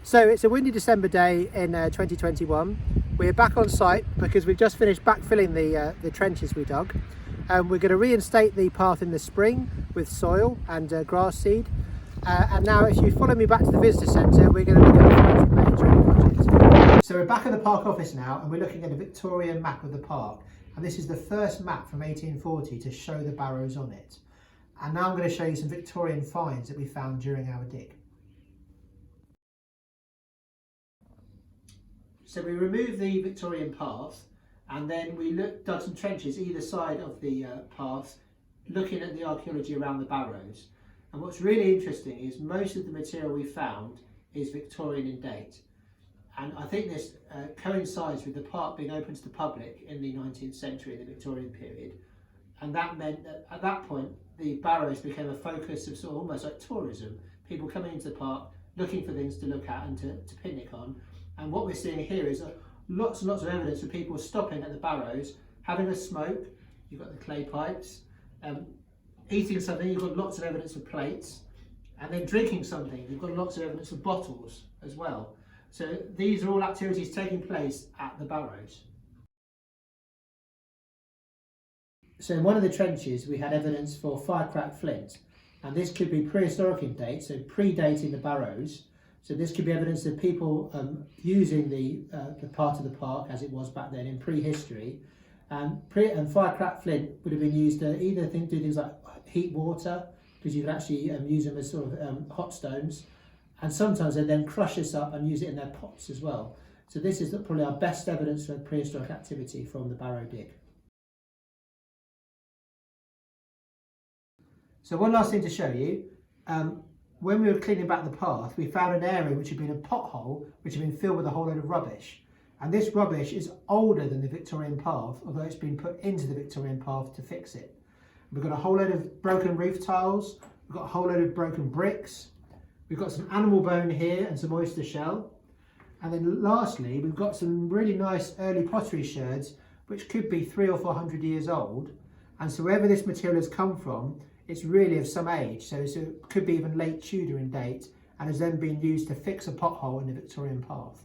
So it's a windy December day in 2021. We're back on site because we've just finished backfilling the trenches we dug. We're going to reinstate the path in the spring with soil and grass seed. And now if you follow me back to the visitor centre, we're going to look at the major project. So we're back at the park office now and we're looking at a Victorian map of the park. And this is the first map from 1840 to show the Barrows on it. And now I'm going to show you some Victorian finds that we found during our dig. So we removed the Victorian path and then we dug some trenches either side of the path, looking at the archaeology around the Barrows. And what's really interesting is most of the material we found is Victorian in date. And I think this coincides with the park being open to the public in the 19th century, the Victorian period. And that meant that at that point, the Barrows became a focus of sort of almost like tourism. People coming into the park, looking for things to look at and to picnic on. And what we're seeing here is lots and lots of evidence of people stopping at the Barrows, having a smoke. You've got the clay pipes, eating something. You've got lots of evidence of plates, and then drinking something. You've got lots of evidence of bottles as well. So these are all activities taking place at the Barrows. So in one of the trenches, we had evidence for fire-cracked flint, and this could be prehistoric in date, so predating the Barrows. So this could be evidence of people using the part of the park as it was back then in prehistory. And fire-cracked flint would have been used to either do things like heat water, because you could actually use them as sort of hot stones. And sometimes they then crush this up and use it in their pots as well. So this is probably our best evidence for prehistoric activity from the Barrow dig. So one last thing to show you. When we were cleaning back the path, we found an area which had been a pothole, which had been filled with a whole load of rubbish. And this rubbish is older than the Victorian path, although it's been put into the Victorian path to fix it. We've got a whole load of broken roof tiles, we've got a whole load of broken bricks, we've got some animal bone here and some oyster shell. And then lastly, we've got some really nice early pottery sherds, which could be 300 or 400 years old. And so wherever this material has come from, it's really of some age, so it could be even late Tudor in date, and has then been used to fix a pothole in the Victorian path.